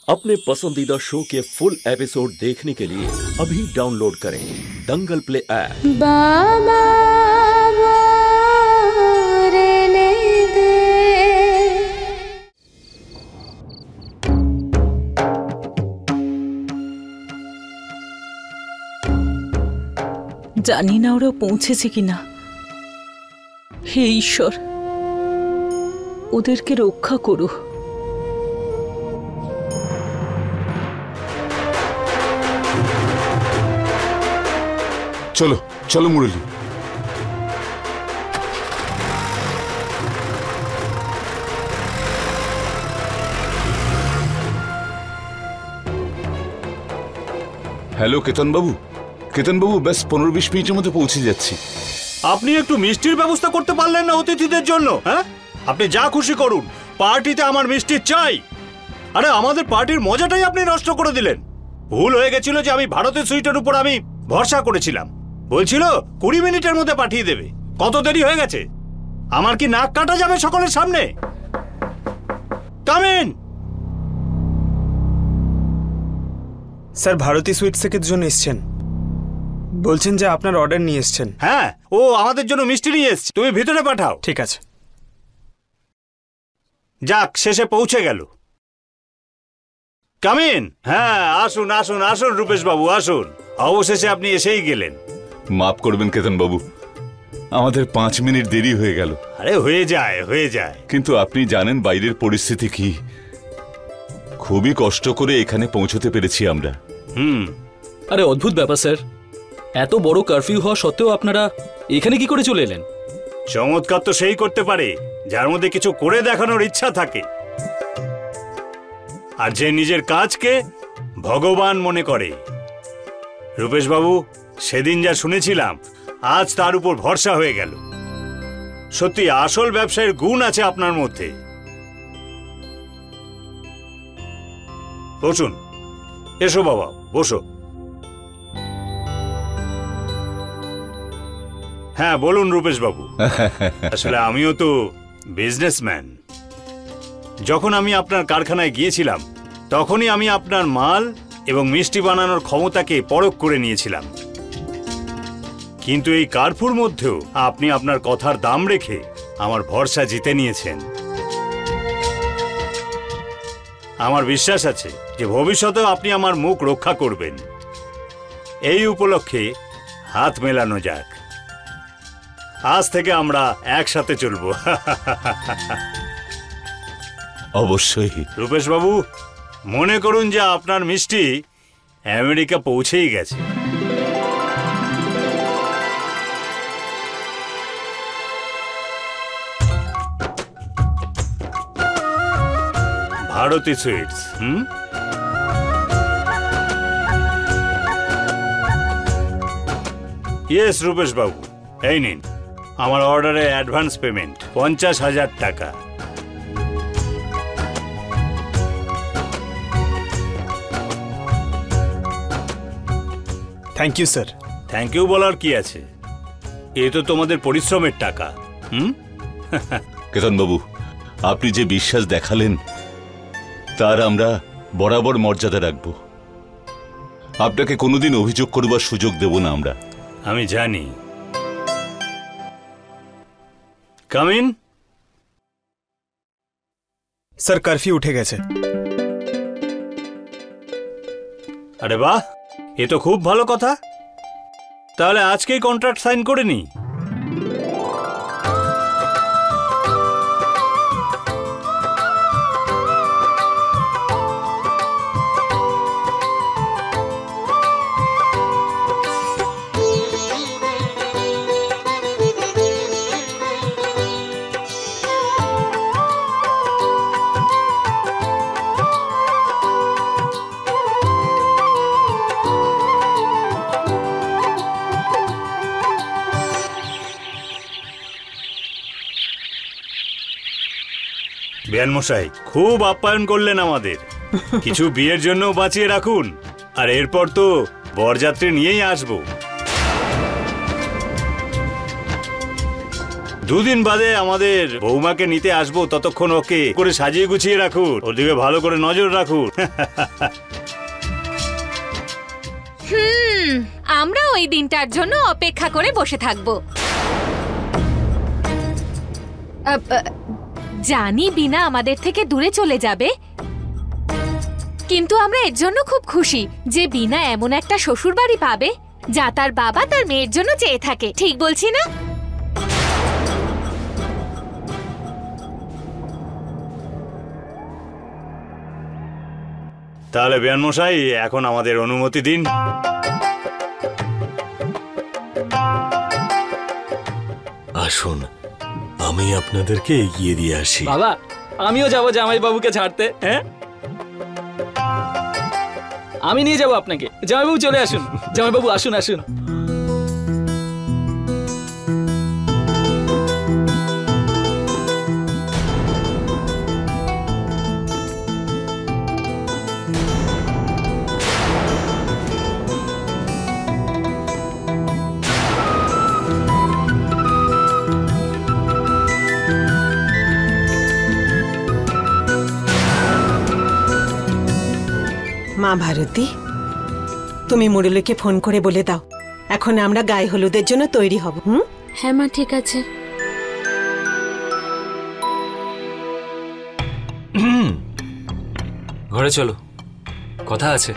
अपने पसंदीदा शो के फुल एपिसोड देखने के लिए अभी डाउनलोड करें दंगल प्ले ऐप। बाबा জানি না ওরা পৌঁছেছে কিনা। হে ঈশ্বর, ওদেরকে রক্ষা করো। চলো চলো মুরলী। হ্যালো কেতন বাবু, ব্যাস 15-20 মিনিটের মধ্যে পৌঁছে যাচ্ছি। আপনি একটু মিষ্টির ব্যবস্থা করতে পারলেন না অতিথিদের জন্য? হ্যাঁ, আপনি যা খুশি করুন, পার্টিতে আমার মিষ্টি চাই। আরে আমাদের পার্টির মজাটাই আপনি নষ্ট করে দিলেন। ভুল হয়ে গেছিল যে আমি ভারতের সুইটের উপর আমি ভরসা করেছিলাম। বলছিল 20 মিনিটের মধ্যে পাঠিয়ে দেবে, কত দেরি হয়ে গেছে। আমার কি নাক কাটা যাবে সকলের সামনে? Come in. Sir, Bharati sweets থেকে দুজন এসছেন, বলছেন যে আপনার অর্ডার নিয়ে এসছেন। হ্যাঁ, ও আমাদের জন্য মিষ্টি নিয়ে এসছে, তুমি ভিতরে পাঠাও। ঠিক আছে। যাক, শেষে পৌঁছে গেল। Come in. হ্যাঁ, আসুন আসুন আসুন রূপেশ বাবু, আসুন। অবশেষে আপনি এসেই গেলেন। মাফ করবেন কেতন বাবু, আমাদের 5 মিনিট দেরি হয়ে গেল। আরে হয়ে যায়। কিন্তু আপনি জানেন বাইরের পরিস্থিতি কি। খুবই কষ্ট করে এখানে পৌঁছতে পেরেছি আমরা। আরে অদ্ভুত ব্যাপার স্যার, এত বড় কারফিউ হওয়া সত্ত্বেও আপনারা এখানে কি করে চলে এলেন? চমৎকার তো সেই করতে পারে যার মধ্যে কিছু করে দেখানোর ইচ্ছা থাকে, আর যে নিজের কাজকে ভগবান মনে করে। রূপেশ বাবু, সেদিন যা শুনেছিলাম আজ তার উপর ভরসা হয়ে গেল। সত্যি আসল ব্যবসায়ের গুণ আছে আপনার মধ্যে। বসুন। এসো বাবা, বসো। হ্যাঁ বলুন রূপেশ বাবু। আসলে আমিও তো বিজনেসম্যান। যখন আমি আপনার কারখানায় গিয়েছিলাম তখনই আমি আপনার মাল এবং মিষ্টি বানানোর ক্ষমতাকে পরখ করে নিয়েছিলাম। কিন্তু এই কারফুর মধ্যেও আপনি আপনার কথার দাম রেখে আমার ভরসা জিতে নিয়েছেন। আমার বিশ্বাস আছে যে ভবিষ্যতেও আপনি আমার মুখ রক্ষা করবেন। এই উপলক্ষে হাত মেলানো যাক। আজ থেকে আমরা একসাথে চলবো। অবশ্যই। রূপেশ বাবু, মনে করুন যে আপনার মিষ্টি আমেরিকা পৌঁছেই গেছে। ভারতী সুইটস। ইয়েস রূপেশ বাবু, এই নিন আমার অর্ডারে অ্যাডভান্স পেমেন্ট 50,000 টাকা। Thank you sir. Thank you বলার কি আছে, এ তো তোমাদের পরিশ্রমের টাকা। কেতন বাবু, আপনি যে বিশ্বাস দেখালেন তার আমরা বরাবর মর্যাদা রাখব। আপনাকে কোনোদিন অভিযোগ করবার সুযোগ দেব না আমরা। আমি জানি। কাম ইন। স্যার, কারফিউ উঠে গেছে। আরে বাহ, এ তো খুব ভালো কথা। তাহলে আজকেই কন্ট্রাক্ট সাইন করে নি। বিয়ান মশাই, খুব আপ্যায়ন করলেন আমাদের। কিছু বিয়ের জন্য বাঁচিয়ে রাখুন, আর এরপর তো বরযাত্রী নিয়েই আসবো। দুদিন বাদে আমাদের বৌমাকে নিতে আসবো, ততক্ষণ ওকে করে সাজিয়ে গুছিয়ে রাখুন, ওদিকে ভালো করে নজর রাখুন। আমরা ওই দিনটার জন্য অপেক্ষা করে বসে থাকবো। জানি বিনা আমাদের থেকে দূরে চলে যাবে, কিন্তু আমরা এর জন্য খুব খুশি যে বিনা এমন একটা শ্বশুর বাড়ি পাবে যা তার বাবা তার মেয়ের জন্য চেয়ে থাকে। ঠিক বলছি না? তাহলে বেয়ান মশাই, এখন আমাদের অনুমতি দিন। আসুন, আমি আপনাদেরকে এগিয়ে দিয়ে আসি। বাবা, আমিও যাবো জামাই বাবুকে ছাড়তে। হ্যাঁ, আমি নিয়ে যাবো আপনাকে। জামাইবাবু চলে আসুন, জামাইবাবু আসুন আসুন। মা ভারতী, তুমি মুরলীকে ফোন করে বলে দাও এখন আমরা গায়ে হলুদের জন্য তৈরি হব। হ্যাঁ মা, ঠিক আছে। ঘরে চলো, কথা আছে।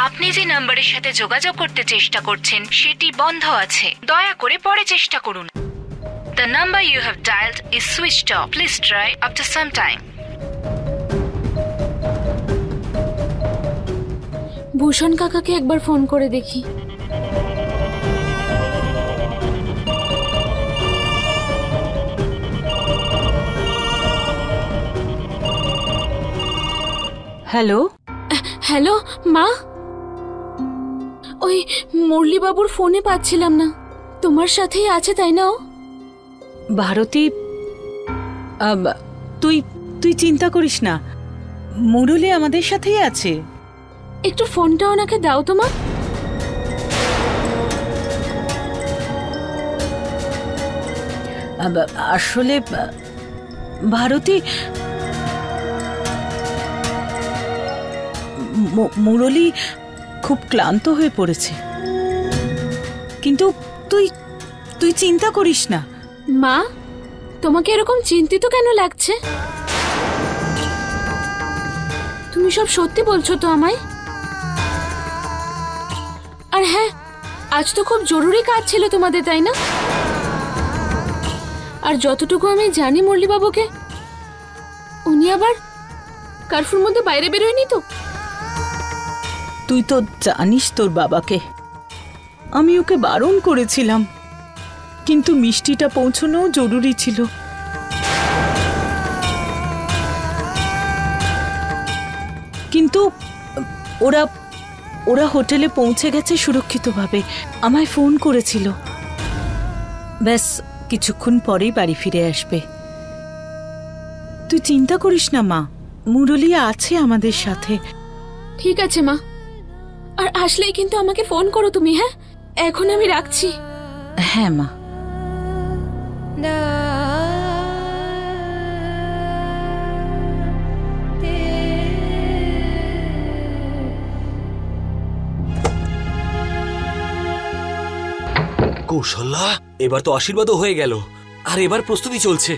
আপনি যে নম্বরের সাথে যোগাযোগ করতে চেষ্টা করছেন সেটি বন্ধ আছে, দয়া করে পরে চেষ্টা করুন। The number you have dialed is switched off. Please try after some time. ভূষণ কাকাকে একবার ফোন করে দেখি। হ্যালো হ্যালো মা, ওই মুরলীবাবুর ফোনে পাচ্ছিলাম না। তোমার সাথেই আছে তাই না? ভারতী, তুই তুই চিন্তা করিস না, মুরলী আমাদের সাথেই আছে। একটু ফোনটা ওনাকে দাও তো মা। আসলে ভারতী, মুরলী খুব ক্লান্ত হয়ে পড়েছে, কিন্তু তুই তুই চিন্তা করিস না। মা, তোমাকে এরকম চিন্তিত কেন লাগছে? তুমি সব সত্যি বলছো তো আমায়? আর হ্যাঁ, আজ তো খুব জরুরি কাজ ছিল তোমাদের, তাই না? আর যতটুকু আমি জানি মুরলীবাবুকে, উনি আবার কারফিউর মধ্যে বাইরে বেরোয়নি তো? তুই তো জানিস তোর বাবাকে, আমি ওকে বারণ করেছিলাম, কিন্তু মিষ্টিটা পৌঁছানোও জরুরি ছিল। কিন্তু ওরা ওরা হোটেলে পৌঁছে গেছে সুরক্ষিতভাবে, আমায় ফোন করেছিল। ব্যাস কিছুক্ষণ পরেই বাড়ি ফিরে আসবে। তুই চিন্তা করিস না মা, মুরলী আছে আমাদের সাথে। ঠিক আছে মা, আর আসলেই কিন্তু আমাকে ফোন করো তুমি। হ্যাঁ, এখন আমি রাখছি। হ্যাঁ মা। কৌশল্যা, এবার তো আশীর্বাদও হয়ে গেল, আর এবার প্রস্তুতি চলছে,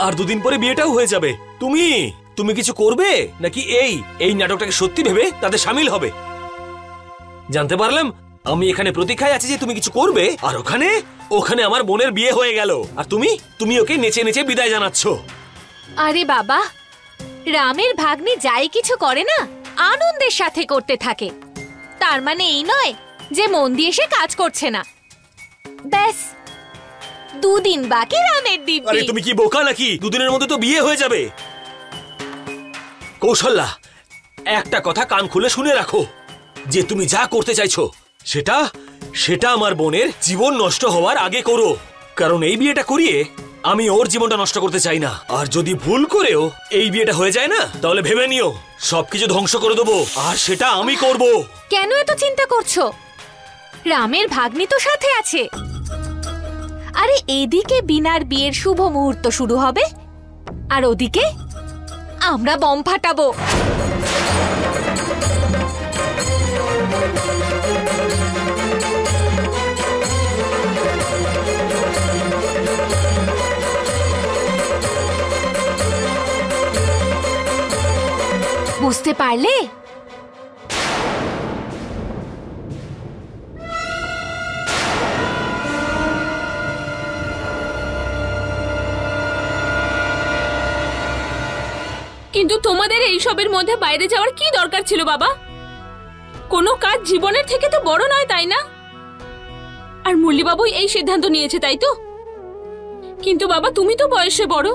আর দুদিন পরে বিয়েটাও হয়ে যাবে। তুমি কিছু করবে নাকি এই নাটকটাকে সত্যি ভেবে তাদের সামিল হবে? জানতে পারলাম আমি এখানে প্রতীক্ষায় আছি যে তুমি কিছু করবে, আর ওখানে আমার বোনের বিয়ে হয়ে গেল, আর তুমি ওকে নেচে নেচে বিদায় জানাচ্ছ। আরে বাবা, রামের ভাগ্নি যাই কিছু করে না আনন্দের সাথে করতে থাকে, তার মানে এই নয় যে মন দিয়ে সে কাজ করছে না। ব্যাস দুদিন বাকি রামের দিব্যি। আরে তুমি কি বোকা নাকি? দুদিনের মধ্যে তো বিয়ে হয়ে যাবে। কৌশল্যা, একটা কথা কান খুলে শুনে রাখো, যে তুমি যা করতে চাইছো সেটা সেটা আমার বোনের জীবন নষ্ট হওয়ার আগে করো। কারণ এই বিয়েটা করিয়ে আমি ওর জীবনটা নষ্ট করতে চাই না। আর যদি ভুল করেও এই বিয়েটা হয়ে যায় না, তাহলে ভেবে নিও সবকিছু ধ্বংস করে দেবো, আর সেটা আমি করব। কেন এত চিন্তা করছো? রামের ভাগ্নি তো সাথে আছে। আরে এদিকে বিনার বিয়ের শুভ মুহূর্ত শুরু হবে, আর ওদিকে আমরা বম ফাটাবো। বুঝতে পারলে? কিন্তু তোমাদের এইসবের মধ্যে বাইরে যাওয়ার কি দরকার ছিল বাবা? কোনো কাজ জীবনের থেকে তো বড় নয়, তাই না? আর মুরলীবাবু এই সিদ্ধান্ত নিয়েছে, তাই তো? কিন্তু বাবা তুমি তো বয়সে বড়,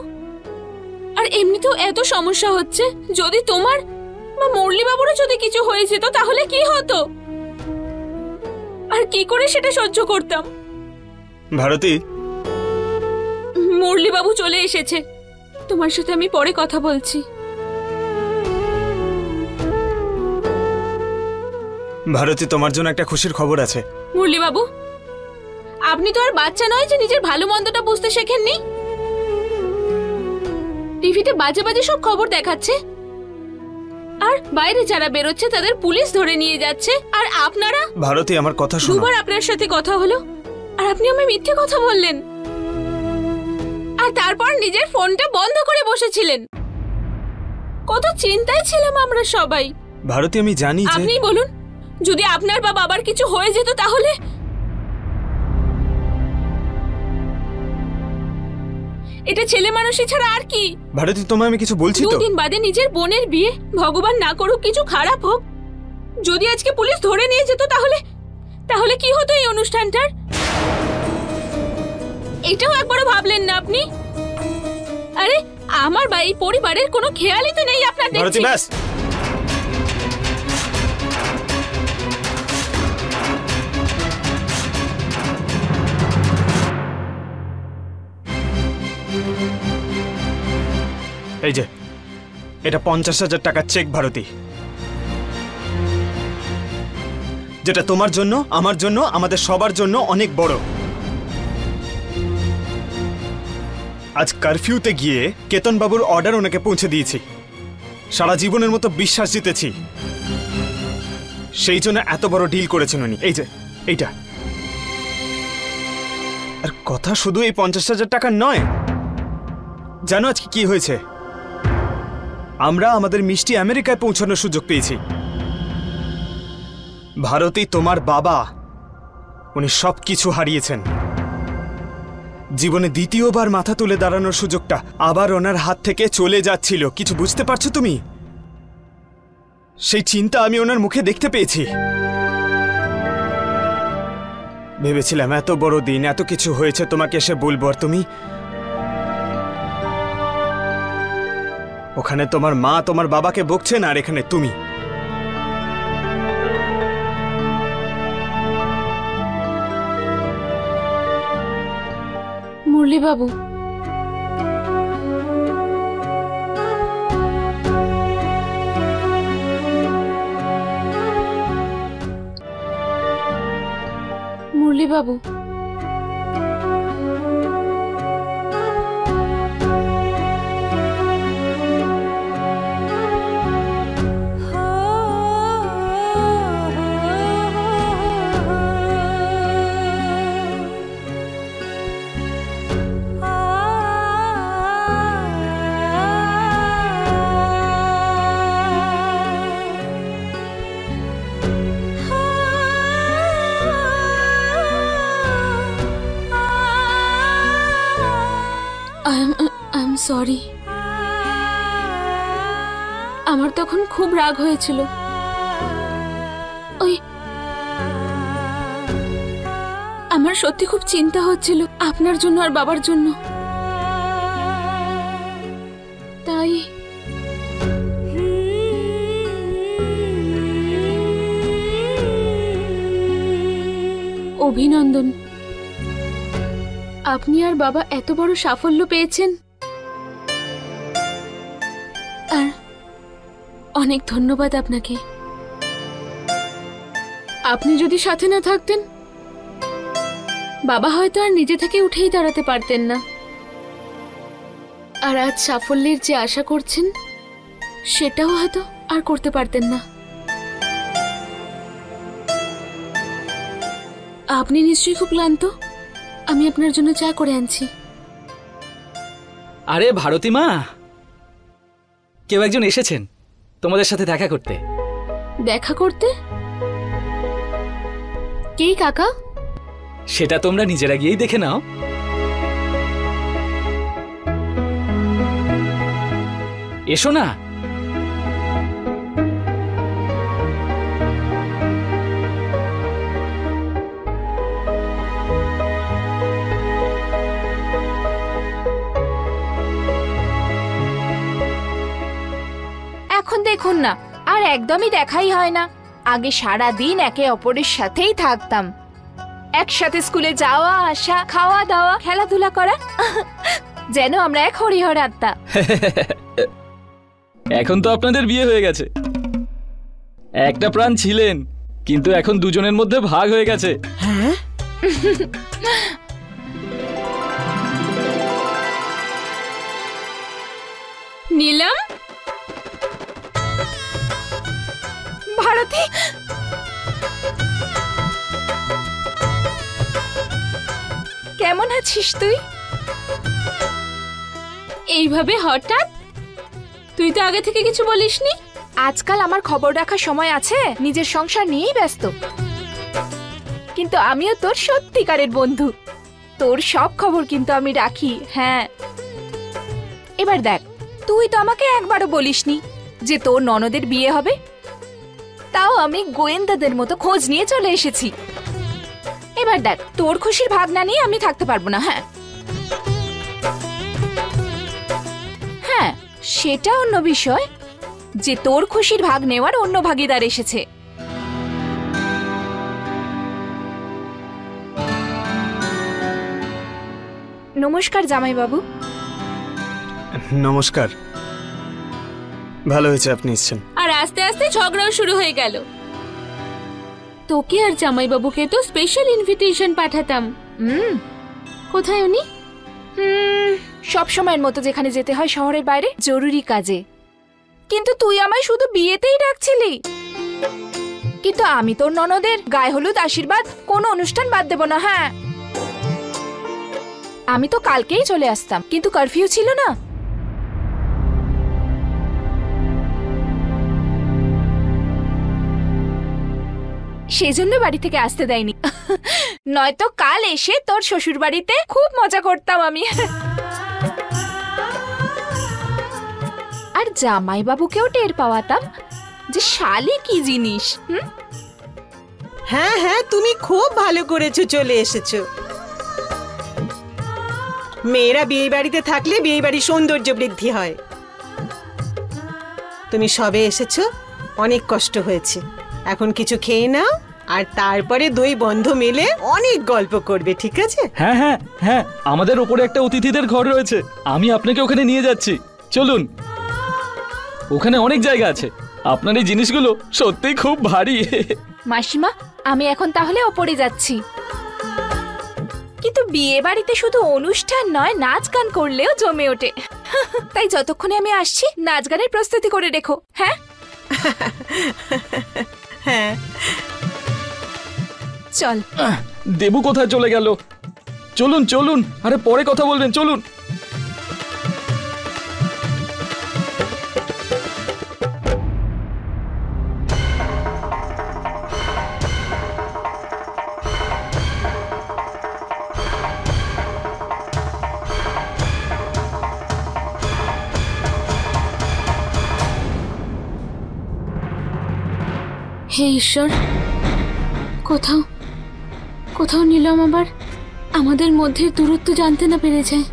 আর এমনিতেও এত সমস্যা হচ্ছে। যদি তোমার বা মুরলীবাবুরও যদি কিছু হয়ে যেত তাহলে কি হতো? আর কি করে সেটা সহ্য করতাম? ভারতী, মুরলীবাবু চলে এসেছে, তোমার সাথে আমি পরে কথা বলছি। ভারতী, তোমার জন্য একটা খুশির খবর আছে। মুরলীবাবু, আপনি তো আর বাচ্চা নয় যে নিজের ভালো মন্দটা বুঝতে শেখেননি। টিভিতে বাজে বাজে সব খবর দেখাচ্ছে, আর বাইরে যারা বেরোচ্ছে তাদের পুলিশ ধরে নিয়ে যাচ্ছে, আর আপনারা। ভারতী, আমার কথা শোনো। দুবার আপনার সাথে কথা হলো, আর আপনি আমায় মিথ্যে কথা বললেন, আর তারপর নিজের ফোনটা বন্ধ করে বসেছিলেন। কত চিন্তায় ছিলাম আমরা সবাই। ভারতী, আমি জানি যে আপনি বলুন, যদি আপনার বা বাবার কিছু হয়ে যেত তাহলে? এটা ছেলে মানুষই ছাড়া আর কি? ভারতী, তোমায় আমি কিছু বলছি তো। দুদিন বাদে নিজের বোনের বিয়ে, ভগবান না করুক কিছু খারাপ হোক, যদি আজকে পুলিশ ধরে নিয়ে যেত তাহলে তাহলে কি হতো এই অনুষ্ঠানটার? এটাও একবারও ভাবলেন না আপনি? আরে আমার বা এই পরিবারের কোনো খেয়ালই তো নেই আপনার। ভারতী, ব্যাস। এই যে এটা 50,000 টাকার চেক ভারতী, যেটা তোমার জন্য, আমার জন্য, আমাদের সবার জন্য অনেক বড়। আজ কারফিউতে গিয়ে কেতন বাবুর অর্ডার ওনাকে পৌঁছে দিয়েছি। সারা জীবনের মতো বিশ্বাস জিতেছি, সেই জন্য এত বড় ডিল করেছেন উনি। এই যে এইটা। আর কথা শুধু এই 50,000 টাকার নয়। জানো আজকে কি হয়েছে? আমরা আমাদের মিষ্টি আমেরিকায় পৌঁছানোর সুযোগ পেয়েছি। ভারতী, তোমার বাবা, উনি সবকিছু হারিয়েছেন। জীবনে দ্বিতীয়বার মাথা তুলে দাঁড়ানোর সুযোগটা আবার ওনার হাত থেকে চলে যাচ্ছিল। কিছু বুঝতে পারছো তুমি? সেই চিন্তা আমি ওনার মুখে দেখতে পেয়েছি। ভেবেছিলাম এত বড় দিন, এত কিছু হয়েছে, তোমাকে এসে বলবো, আর তুমি ওখানে তোমার মা তোমার বাবাকে বকছেন, আর এখানে তুমি। মুরলীবাবু, মুরলীবাবু, সরি। আমার তখন খুব রাগ হয়েছিল। ওই আমার সত্যি খুব চিন্তা হচ্ছিল আপনার জন্য আর বাবার জন্য, তাই অভিনন্দন। আপনি আর বাবা এত বড় সাফল্য পেয়েছেন, আর অনেক ধন্যবাদ আপনাকে। আপনি যদি সাথে না থাকতেন, বাবা হয়তো আর নিজে থেকে উঠেই দাঁড়াতে পারতেন না। আর আজ সাফল্যের যে আশা করছেন, সেটাও হয়তো আর করতে পারতেন না। আপনি নিশ্চয়ই খুব ক্লান্ত। আমি আপনার জন্য চা করে আনছি। আরে ভারতী মা, কেউ একজন এসেছেন তোমাদের সাথে দেখা করতে। দেখা করতে? কে কাকা? সেটা তোমরা নিজেরা গিয়েই দেখে নাও। এসো না। এখন দেখুন না, আর একদমই দেখাই হয় না। আগে সারা দিন একে অপরের সাথেই থাকতাম, একসাথে স্কুলে যাওয়া আসা, খাওয়া দাওয়া, খেলাধুলা করা, যেন আমরা এক হরিহর আত্মা। এখন তো আপনাদের বিয়ে হয়ে গেছে। একটা প্রাণ ছিলেন, কিন্তু এখন দুজনের মধ্যে ভাগ হয়ে গেছে। হ্যাঁ, নীলম, ভারতী, কেমন আছিস তুই? এইভাবে হঠাৎ? তুই তো আগে থেকে কিছু বলিসনি। আজকাল আমার খবর রাখার সময় আছে? নিজের সংসার নিয়েই ব্যস্ত। কিন্তু আমিও তোর সত্যিকারের বন্ধু, তোর সব খবর কিন্তু আমি রাখি। হ্যাঁ, এবার দেখ, তুই তো আমাকে একবারও বলিসনি যে তোর ননদের বিয়ে হবে। তাও আমি গোয়েন্দাদের মতো খোঁজ নিয়ে চলে এসেছি। এবার দেখ, তোর খুশির ভাগ না নিয়ে আমি থাকতে পারবো না। হ্যাঁ হ্যাঁ, সেটা অন্য বিষয় যে তোর খুশির ভাগ নেওয়ার অন্য ভাগিদার এসেছে। নমস্কার জামাইবাবু। নমস্কার। ভালো হয়েছে আপনি এসেছেন। আর আস্তে আস্তে ঝগড়াও শুরু হয়ে গেল। তোকে আর জামাইবাবুকে তো স্পেশাল ইনভিটেশন পাঠাতাম। কোথায় উনি? সব সময়ের মতো যেখানে যেতে হয়, শহরের বাইরে, জরুরি কাজে। কিন্তু তুই আমায় শুধু বিয়েতেই ডাকছিলি। কিন্তু আমি তোর ননদের গায়ে হলুদ, আশীর্বাদ, কোনো অনুষ্ঠান বাদ দেব না। হ্যাঁ, আমি তো কালকেই চলে আসতাম, কিন্তু কারফিউ ছিল না। সেজন্য বাড়ি থেকে আসতে দেয়নি, নয়তো কাল এসে তোর শ্বশুর বাড়িতে খুব মজা করতাম আমি। আর জামাইবাবুকেও টের পাওয়াতাম যে শালি কি জিনিস। হ্যাঁ হ্যাঁ, তুমি খুব ভালো করেছো, চলে এসেছো। মেয়েরা বিয়ে বাড়িতে থাকলে বিয়ে বাড়ির সৌন্দর্য বৃদ্ধি হয়। তুমি সবে এসেছো, অনেক কষ্ট হয়েছে। এখন কিছু খেয়ে নাও, আর তারপরে দুই বন্ধু মিলে অনেক গল্প করবে, ঠিক আছে? হ্যাঁ হ্যাঁ হ্যাঁ, আমাদের উপরে একটা অতিথিদের ঘর রয়েছে, আমি আপনাকে ওখানে নিয়ে যাচ্ছি। চলুন, ওখানে অনেক জায়গা আছে। আপনার এই জিনিসগুলো সত্যিই খুব ভারী। মাসিমা, আমি এখন তাহলে ওপরে যাচ্ছি। কিন্তু বিয়ে বাড়িতে শুধু অনুষ্ঠান নয়, নাচ গান করলেও জমে ওঠে। তাই যতক্ষণে আমি আসছি, নাচ গানের প্রস্তুতি করে রেখো। হ্যাঁ হ্যাঁ, চল। দেবু কোথায় চলে গেল? চলুন চলুন, আরে পরে কথা বলবেন, চলুন। হে ঈশ্বর, কোথাও কোথাও নিলাম আবার আমাদের মধ্যে দূরত্ব জানতে না পেরে যায়।